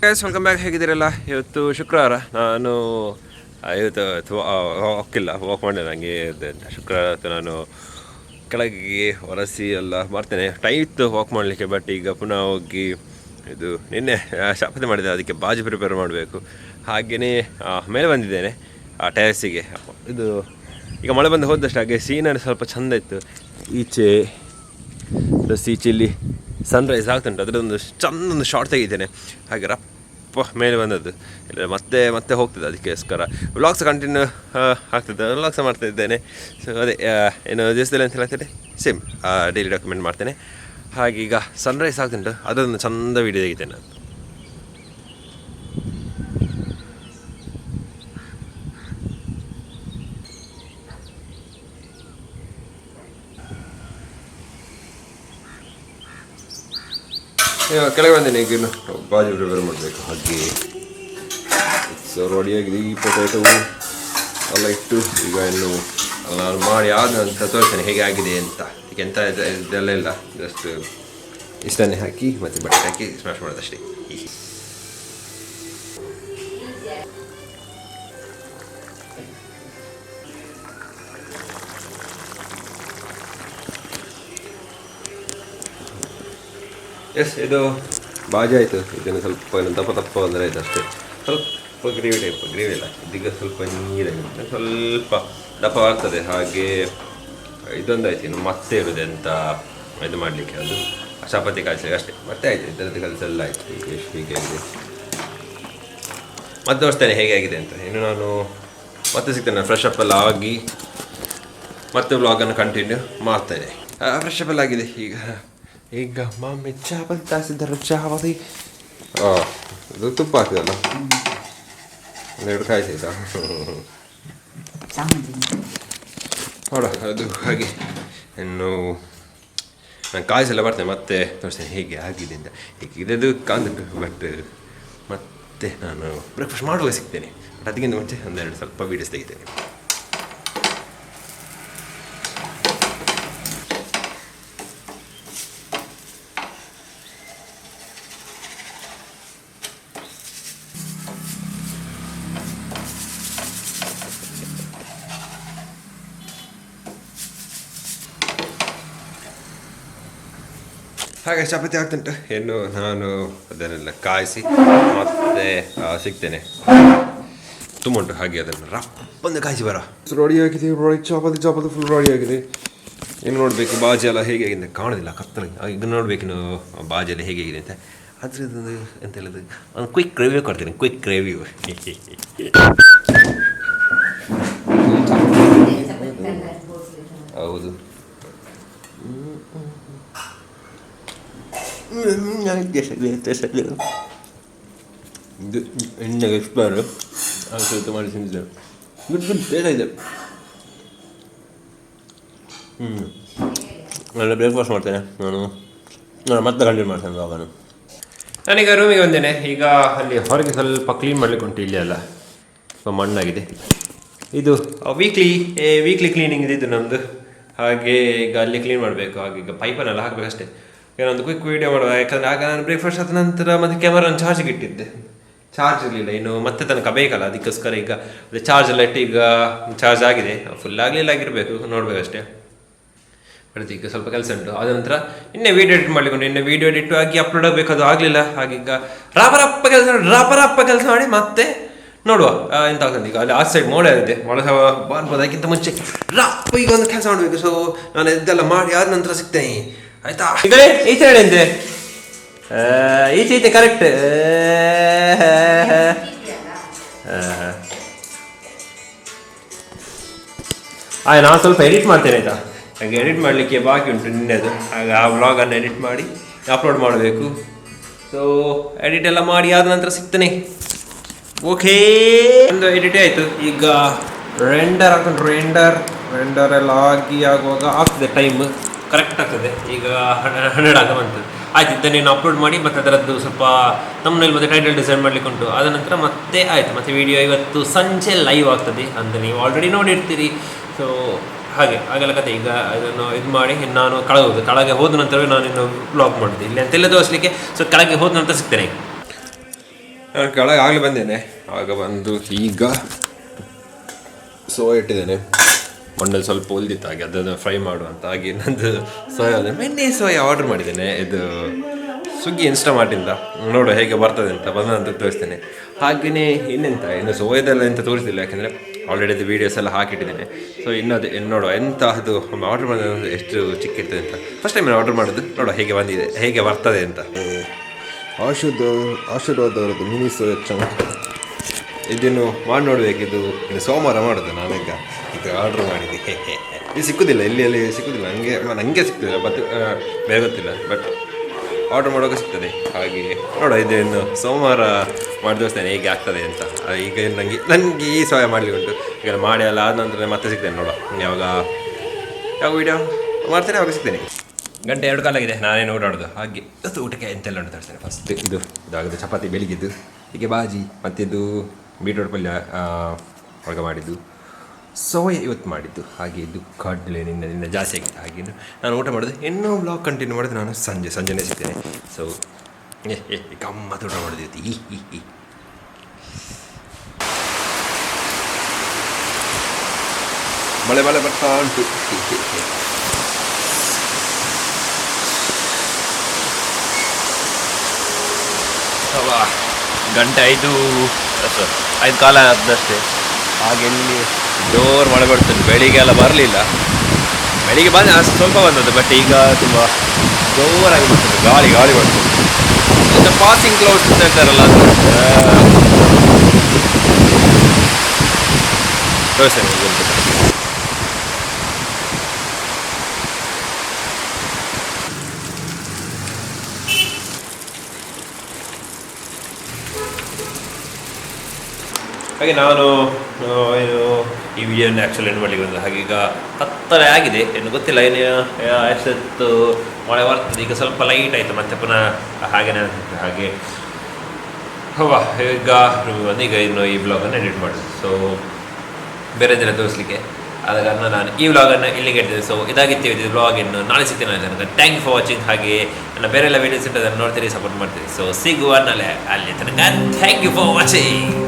Welcome back. ಹೇಗಿದ್ದೀರಲ್ಲ? ಇವತ್ತು ಶುಕ್ರವಾರ. ನಾನು ಇವತ್ತು ಹೋಗಿಲ್ಲ, ವಾಕ್ ಮಾಡಿದೆ. ನನಗೆ ಶುಕ್ರವಾರ ನಾನು ಕೆಳಗೆ ಒರೆಸಿ ಎಲ್ಲ ಮಾಡ್ತೇನೆ. ಟೈಮ್ ಇತ್ತು ವಾಕ್ ಮಾಡಲಿಕ್ಕೆ, ಬಟ್ ಈಗ ಪುನಃ ಹೋಗಿ ಇದು ನಿನ್ನೆ ಚಪಾತಿ ಮಾಡಿದೆ, ಅದಕ್ಕೆ ಬಾಜಿ ಪ್ರಿಪೇರ್ ಮಾಡಬೇಕು. ಹಾಗೆಯೇ ಮೇಲೆ ಬಂದಿದ್ದೇನೆ ಆ ಟೆರೆಸ್ಸಿಗೆ. ಇದು ಈಗ ಮಳೆ ಬಂದು ಹೋದಷ್ಟು ಹಾಗೆ ಸೀನರಿ ಸ್ವಲ್ಪ ಚೆಂದ ಇತ್ತು. ಈಚೆ ಇಲ್ಲಿ ಸನ್ರೈಸ್ ಆಗ್ತುಂಟು, ಅದರದೊಂದು ಚೆಂದೊಂದು ಶಾರ್ಟ್ ತೆಗಿದ್ದೇನೆ. ಹಾಗೆ ರಪ್ಪ ಮೇಲೆ ಬಂದದ್ದು ಇಲ್ಲ ಮತ್ತೆ ಹೋಗ್ತದೆ. ಅದಕ್ಕೋಸ್ಕರ ವ್ಲಾಗ್ಸ್ ಕಂಟಿನ್ಯೂ ಆಗ್ತದೆ, ವ್ಲಾಗ್ಸ್ ಮಾಡ್ತಾಯಿದ್ದೇನೆ. ಸೊ ಅದೇ ಏನು ದಿವಸದಲ್ಲಿ ಅಂತ ಹೇಳ್ತೇನೆ, ಸೇಮ್ ಡೈಲಿ ಡಾಕ್ಯುಮೆಂಟ್ ಮಾಡ್ತೇನೆ. ಹಾಗೆ ಈಗ ಸನ್ರೈಸ್ ಆಗ್ತುಂಟು, ಅದೊಂದು ಚೆಂದ ವೀಡಿಯೋ ತೆಗಿತೇನೆ ನಾನು. ಕೆಳಗೆ ಬಂದೇನೆ. ಈಗ ಇನ್ನು ಬಾಜಿ ಪ್ರಿಪೇರ್ ಮಾಡಬೇಕು. ಹಾಗೆ ರೆಡಿಯಾಗಿದೆ. ಈ ಪೊಟೇಟೊ ಎಲ್ಲ ಇಟ್ಟು ಈಗ ಇನ್ನು ನಾನು ಮಾಡಿ ಆದ ನಂತರ ತೋರಿಸ್ತೇನೆ ಹೇಗೆ ಆಗಿದೆ ಅಂತ. ಈಗ ಎಂಥ ಇದೆಲ್ಲ ಇಲ್ಲ, ಜಸ್ಟ್ ಇಷ್ಟನ್ನೇ ಹಾಕಿ ಮತ್ತು ಬಟ್ಟೆ ಹಾಕಿ ಸ್ಮ್ಯಾಶ್ ಮಾಡೋದಷ್ಟೇ. ಎಸ್, ಇದು ಬಾಜಿ ಆಯಿತು. ಇದನ್ನು ಸ್ವಲ್ಪ ದಪ್ಪ ಅಂದರೆ ಆಯಿತು ಅಷ್ಟೇ. ಸ್ವಲ್ಪ ಗ್ರೇವಿ ಇಲ್ಲ, ಇದೀಗ ಸ್ವಲ್ಪ ನೀರಾಗಿರುತ್ತೆ, ಸ್ವಲ್ಪ ದಪ್ಪ ಆಗ್ತದೆ. ಹಾಗೆ ಇದೊಂದಾಯ್ತು. ಇನ್ನು ಮತ್ತೆ ಇರೋದೆ ಅಂತ ಇದು ಮಾಡಲಿಕ್ಕೆ, ಅದು ಚಪಾತಿ ಕಾಯಿಸ್ಲಿಕ್ಕೆ ಅಷ್ಟೇ. ಮತ್ತೆ ಆಯಿತು, ಇದರದ್ದು ಕೆಲಸ ಎಲ್ಲ ಆಯಿತು. ಹೀಗೆ ಆಗಿದೆ. ಮತ್ತೆ ತೋರಿಸ್ತೇನೆ ಹೇಗೆ ಆಗಿದೆ ಅಂತ. ಇನ್ನು ನಾನು ಮತ್ತೆ ಸಿಗ್ತೇನೆ, ಫ್ರೆಶ್ ಅಪ್ ಎಲ್ಲ ಆಗಿ ಮತ್ತೆ ವ್ಲಾಗನ್ನು ಕಂಟಿನ್ಯೂ ಮಾಡ್ತೇನೆ. ಫ್ರೆಶ್ ಅಪ್ ಎಲ್ಲ ಆಗಿದೆ. ಈಗ ಮಮ್ಮಿ ಚಾಪತಿ ತಾಸಿದ್ದಾರೆ. ಚಾಪತಿ ಅದು ತುಪ್ಪ ಹಾಕಿದಲ್ಲ, ಒಂದೆರಡು ಕಾಯಿಸಾಯ್ತಾ ನೋಡ. ಅದು ಹಾಗೆ ಇನ್ನು ನಾನು ಕಾಯಿಸೆಲ್ಲ ಬರ್ತೇನೆ, ಮತ್ತೆ ತೋರಿಸ್ತೇನೆ ಹೇಗೆ ಆಗಿದೆ ಅಂತ. ಹೀಗಿದ್ದು ಕಾಂದುಂಟು, ಬಟ್ ಮತ್ತೆ ನಾನು ಬ್ರೇಕ್ಫಾಸ್ಟ್ ಮಾಡುವಾಗ ಸಿಗ್ತೇನೆ. ಬಟ್ ಅದಕ್ಕಿಂತ ಮುಂಚೆ ಒಂದೆರಡು ಸ್ವಲ್ಪ ವೀಡಿಯೋಸ್ ತೆಗಿತೇನೆ. ಹಾಗೆ ಚಪಾತಿ ಆಗ್ತುಂಟು. ಇನ್ನು ನಾನು ಅದನ್ನೆಲ್ಲ ಕಾಯಿಸಿ ಮತ್ತೆ ಸಿಗ್ತೇನೆ. ತುಂಬ ಉಂಟು, ಹಾಗೆ ಅದನ್ನು ರಪ್ಪಂದು ಕಾಯಿಸಿ ಬರ. ರೆಡಿ ಆಗಿದೆ, ಚಾಪತಿ ಫುಲ್ ರೆಡಿ ಆಗಿದೆ. ಇನ್ನು ನೋಡಬೇಕು ಬಾಜಿ ಎಲ್ಲ ಹೇಗೆ ಆಗಿದೆ. ಕಾಣೋದಿಲ್ಲ ಕತ್ತಲ. ಈಗ ನೋಡಬೇಕು ಇನ್ನು ಬಾಜಿ ಎಲ್ಲ ಹೇಗೆ ಆಗಿದೆ ಅಂತ. ಅದ್ರದ್ದು ಎಂತ ಹೇಳೋದು, ಒಂದು ಕ್ವಿಕ್ ರಿವ್ಯೂ ಕೊಡ್ತೀನಿ. Quick review. ಹೌದು, ಇದು ಎಣ್ಣೆಗೆ ಎಕ್ಸ್ಪೈರ್ ಸ್ವಲ್ಪ ಮಾಡಿ ತಿಂದಿದ್ದೆ. ಗುಡ್ ಇದೆ. ನಾನು ಬ್ರೇಕ್ಫಾಸ್ಟ್ ಮಾಡ್ತೇನೆ. ನಾನು ಮತ್ತೆ ಕಂಟಿನ್ಯೂ ಮಾಡ್ತೇನೆ ಇವಾಗ. ನಾನೀಗ ರೂಮಿಗೆ ಬಂದೇನೆ. ಈಗ ಅಲ್ಲಿ ಹೊರಗೆ ಸ್ವಲ್ಪ ಕ್ಲೀನ್ ಮಾಡಲಿಕ್ಕೆ ಉಂಟು. ಇಲ್ಲಿ ಎಲ್ಲ ಸ್ವಲ್ಪ ಮಣ್ಣಾಗಿದೆ. ಇದು ವೀಕ್ಲಿ ಕ್ಲೀನಿಂಗ್ ಇದು ನಮ್ಮದು. ಹಾಗೆ ಈಗ ಅಲ್ಲಿ ಕ್ಲೀನ್ ಮಾಡಬೇಕು. ಹಾಗೆ ಈಗ ಪೈಪನ್ನೆಲ್ಲ ಹಾಕಬೇಕಷ್ಟೇ. ಏನೊಂದು ಕ್ವಿಕ್ ವೀಡಿಯೋ ಮಾಡುವ, ಯಾಕಂದರೆ ಆಗ ನಾನು ಬ್ರೇಕ್ಫಾಸ್ಟ್ ಆದ ನಂತರ ಮತ್ತು ಕ್ಯಾಮರಾನ ಚಾರ್ಜಿಗೆ ಇಟ್ಟಿದ್ದೆ. ಚಾರ್ಜ್ ಇರಲಿಲ್ಲ, ಇನ್ನು ಮತ್ತೆ ತನಕ ಬೇಕಲ್ಲ, ಅದಕ್ಕೋಸ್ಕರ ಈಗ ಅದೇ ಚಾರ್ಜ್ ಎಲ್ಲ ಇಟ್ಟು ಈಗ ಚಾರ್ಜ್ ಆಗಿದೆ. ಫುಲ್ ಆಗಿರಬೇಕು, ನೋಡಬೇಕಷ್ಟೇ. ಬಟ್ ಈಗ ಸ್ವಲ್ಪ ಕೆಲಸ ಉಂಟು. ಆದ ನಂತರ ಇನ್ನೇ ವೀಡಿಯೋ ಎಡಿಟ್ ಮಾಡಲಿಕ್ಕೆ, ಇನ್ನೇ ವೀಡಿಯೋ ಎಡಿಟ್ ಆಗಿ ಅಪ್ಲೋಡ್ ಆಗಬೇಕು. ಅದು ಆಗಲಿಲ್ಲ. ಹಾಗೀಗ ರಾಪರಪ್ಪ ಕೆಲಸ ಮಾಡಿ ಮತ್ತೆ ನೋಡುವ ಎಂತ ಆಗ್ತದೆ. ಈಗ ಅಲ್ಲಿ ಆ ಸೈಡ್ ಮೋಡ ಇದೆ, ಮಳೆ ಬರ್ಬೋದು. ಅದಕ್ಕಿಂತ ಮುಂಚೆ ಈಗ ಒಂದು ಕೆಲಸ ಮಾಡಬೇಕು. ಸೊ ನಾನು ಇದೆಲ್ಲ ಮಾಡಿ ಆದ ನಂತರ ಸಿಗ್ತೇನೆ, ಆಯ್ತಾ? ಈಚೆ ಹೇಳಿದ್ದೆ, ಈಚೆ ಕರೆಕ್ಟ್. ನಾನು ಸ್ವಲ್ಪ ಎಡಿಟ್ ಮಾಡ್ತೇನೆ, ಆಯಿತಾ? ಹಾಗೆ ಎಡಿಟ್ ಮಾಡಲಿಕ್ಕೆ ಬಾಕಿ ಉಂಟು ನಿನ್ನೆದು. ಹಾಗೆ ಆ ವ್ಲಾಗನ್ನು ಎಡಿಟ್ ಮಾಡಿ ಅಪ್ಲೋಡ್ ಮಾಡಬೇಕು. ಸೊ ಎಡಿಟ್ ಎಲ್ಲ ಮಾಡಿ ಆದ ನಂತರ ಸಿಗ್ತೇನೆ. ಓಕೆ, ಒಂದು ಎಡಿಟೇ ಆಯಿತು. ಈಗ ರೆಂಡರ್ ಆಗ್ತುಂಟು. ರೆಂಡರ್ ಎಲ್ಲ ಆಗುವಾಗ ಆಗ್ತದೆ, ಟೈಮ್ ಕರೆಕ್ಟ್ ಆಗ್ತದೆ. ಈಗ 100 ಆಗ ಬಂತು. ಆಯ್ತು, ಇದನ್ನೇನು ಅಪ್ಲೋಡ್ ಮಾಡಿ ಮತ್ತು ಅದರದ್ದು ಸ್ವಲ್ಪ ತಮ್ಮನೇಲಿ ಮತ್ತು ಟೈಟಲ್ ಡಿಸೈನ್ ಮಾಡಲಿಕ್ಕೆ ಉಂಟು. ಆದ ನಂತರ ಮತ್ತೆ ಆಯಿತು, ಮತ್ತು ವಿಡಿಯೋ ಇವತ್ತು ಸಂಜೆ ಲೈವ್ ಆಗ್ತದೆ ಅಂತ ನೀವು ಆಲ್ರೆಡಿ ನೋಡಿರ್ತೀರಿ. ಸೊ ಹಾಗೆಲ್ಲ ಕತೆ. ಈಗ ಅದನ್ನು ಇದು ಮಾಡಿ ನಾನು ಕೆಳಗೆ ಹೋದ ನಂತರವೇ ನಾನು ಇನ್ನು ವ್ಲಾಗ್ ಮಾಡಿದೆ. ಇಲ್ಲಿ ಅಂತೆಲ್ಲ ತೋರಿಸಲಿಕ್ಕೆ. ಸೊ ಕೆಳಗೆ ಹೋದ ನಂತರ ಸಿಗ್ತೇನೆ. ನಾನು ಕೆಳಗೆ ಆಗಲೇ ಬಂದೇನೆ. ಆಗ ಬಂದು ಈಗ ಸೋಯಾ ಇಟ್ಟಿದ್ದೇನೆ. ಮಣ್ಣಲ್ಲಿ ಸ್ವಲ್ಪ ಉಳಿದಿತ್ತು ಹಾಗೆ ಅದನ್ನು ಫ್ರೈ ಮಾಡುವಂತ. ಹಾಗೆ ನಂದು ಸೋಯಾ ಮೆನ್ನೆ ಸೋಯಾ ಆರ್ಡರ್ ಮಾಡಿದ್ದೇನೆ. ಇದು ಸ್ವಿಗ್ಗಿ ಇನ್ಸ್ಟಾಮಾರ್ಟಿಂದ. ನೋಡು ಹೇಗೆ ಬರ್ತದೆ ಅಂತ ಬಂದಂತ ತೋರಿಸ್ತೇನೆ. ಹಾಗೆಯೇ ಇನ್ನೆಂತ ಇನ್ನು ಸೋಯಾದೆಲ್ಲ ಎಂತ ತೋರಿಸ್ತಿಲ್ಲ, ಯಾಕೆಂದರೆ ಆಲ್ರೆಡಿ ಅದು ವೀಡಿಯೋಸ್ ಎಲ್ಲ ಹಾಕಿಟ್ಟಿದ್ದೇನೆ. ಸೊ ಇನ್ನದು ನೋಡುವ ಎಂತ ಅದು ಆರ್ಡರ್ ಮಾಡೋದು ಎಷ್ಟು ಚಿಕ್ಕಿರ್ತದೆ ಅಂತ. ಫಸ್ಟ್ ಟೈಮ್ ಆರ್ಡರ್ ಮಾಡೋದು, ನೋಡುವ ಹೇಗೆ ಬಂದಿದೆ, ಹೇಗೆ ಬರ್ತದೆ ಅಂತ. ಆಶೀರ್ವಾದವ್ರದ್ದು ಮಿನಿ ಸೋಯಾ ಚಂಕ್ ಇದನ್ನು ಮಾಡಿ ನೋಡಬೇಕಿದ್ದು. ಇನ್ನು ಸೋಮವಾರ ಮಾಡೋದು. ನಾನೀಗ ಇದು ಆರ್ಡ್ರ್ ಮಾಡಿದ್ದೆ. ಇದು ಸಿಕ್ಕುದಿಲ್ಲ, ಇಲ್ಲಿ ಸಿಕ್ಕುದಿಲ್ಲ ನನಗೆ ಸಿಗ್ತದೆ, ಬಟ್ ಬೇರೆ ಗೊತ್ತಿಲ್ಲ. ಬಟ್ ಆರ್ಡ್ರ್ ಮಾಡೋಕೆ ಸಿಗ್ತದೆ. ಹಾಗೆ ನೋಡೋ ಇದೇನು ಸೋಮವಾರ ಮಾಡಿ ತೋರಿಸ್ತೇನೆ ಹೇಗೆ ಆಗ್ತದೆ ಅಂತ. ಈಗ ನನಗೆ ಈ ಸೋಯಾ ಮಾಡಲಿ ಉಂಟು. ಈಗ ಮಾಡಿ ಎಲ್ಲ ಆದ ನಂತರ ಮತ್ತೆ ಸಿಗ್ತೇನೆ. ನೋಡೋ ಯಾವ ವೀಡಿಯೋ ಮಾಡ್ತೇನೆ ಅವಾಗ ಸಿಗ್ತೇನೆ. 1:02 ಆಗಿದೆ, ನಾನೇನು ಓಡಾಡೋದು. ಹಾಗೆ ಇವತ್ತು ಊಟಕ್ಕೆ ಎಂತೆಲ್ಲ ಉಂಟು ತೋರಿಸ್ತೇನೆ. ಫಸ್ಟ್ ಇದಾಗಿದೆ ಚಪಾತಿ ಬೆಳಿಗ್ಗೆದ್ದು, ಹೀಗೆ ಬಾಜಿ, ಮತ್ತಿದ್ದು ಬೀಟ್ರೋಟ್ ಪಲ್ಯ ಒಳಗ ಮಾಡಿದ್ದು, ಸೋಯಾ ಇವತ್ತು ಮಾಡಿದ್ದು. ಹಾಗೆ ಇದು ಕಡಲೆ ನಿನ್ನ ಜಾಸ್ತಿ ಆಗಿದೆ. ಹಾಗೆ ನಾನು ಊಟ ಮಾಡೋದು. ಇನ್ನೂ ಬ್ಲಾಗ್ ಕಂಟಿನ್ಯೂ ಮಾಡೋದು ನಾನು ಸಂಜೆನೇ ಸಿಗ್ತೇನೆ. ಸೊ ಗಮ್ಮತ್ತು ಊಟ ಮಾಡೋದು ಈ ಮಳೆ ಬರ್ತಾ ಉಂಟು. ಗಂಟೆ 5 ಕಾಲ ಆದಷ್ಟೇ. ಹಾಗೆ ಇಲ್ಲಿ ಜೋರು ಮಳೆ ಬರ್ತದೆ. ಬೆಳಿಗ್ಗೆ ಎಲ್ಲ ಬರಲಿಲ್ಲ, ಬೆಳಿಗ್ಗೆ ಬಂದು ಸ್ವಲ್ಪ ಬಂದದ್ದು. ಬಟ್ ಈಗ ತುಂಬ ಜೋರಾಗಿ ಬರ್ತದೆ, ಗಾಳಿ ಬರ್ತದೆ. ಪಾಸಿಂಗ್ ಕ್ಲೌಡ್ಸ್ ಅಂತ ಹೇಳ್ತಾರಲ್ಲ, ಹಾಗೆ ನಾನು ಏನು ಈ ವಿಡಿಯೋನ ಆ್ಯಕ್ಚುಲಿ ಏನು ಮಾಡಲಿಕ್ಕೆ ಬಂದ. ಹಾಗೆ ಈಗ 10 ಆಗಿದೆ, ಏನು ಗೊತ್ತಿಲ್ಲ ಏನು ಎಷ್ಟೊತ್ತು ಮಳೆ ಬರ್ತದೆ. ಈಗ ಸ್ವಲ್ಪ ಲೈಟ್ ಆಯಿತು, ಮತ್ತೆ ಪುನಃ ಹಾಗೇನೆ ಆಗ್ತದೆ. ಹಾಗೆ ಈಗ ಬಂದು ಈಗ ಇನ್ನು ಈ ಬ್ಲಾಗನ್ನು ಎಡಿಟ್ ಮಾಡೋದು. ಸೊ ಬೇರೆ ದಿನ ತೋರಿಸಲಿಕ್ಕೆ ಆದ ಕಾರಣ ನಾನು ಈ ವ್ಲಾಗನ್ನು ಇಲ್ಲಿಗೆ ಇಟ್ಟಿದ್ದೆ. ಸೊ ಇದಾಗಿತ್ತು ಇದು ವ್ಲಾಗ್. ಇನ್ನು ನಾಳೆ ಸಿಗ್ತೀನಿ ನನಗೆ. Thank you for watching. ಹಾಗೆ ನನ್ನ ಬೇರೆಲ್ಲ ವೀಡಿಯೋಸ್ ಇಟ್ಟು ಅದನ್ನು ನೋಡ್ತೀರಿ, ಸಪೋರ್ಟ್ ಮಾಡ್ತೀರಿ. ಸೊ ಸಿಗುವ ಅಲ್ಲಿ ತನಕ. Thank you for watching.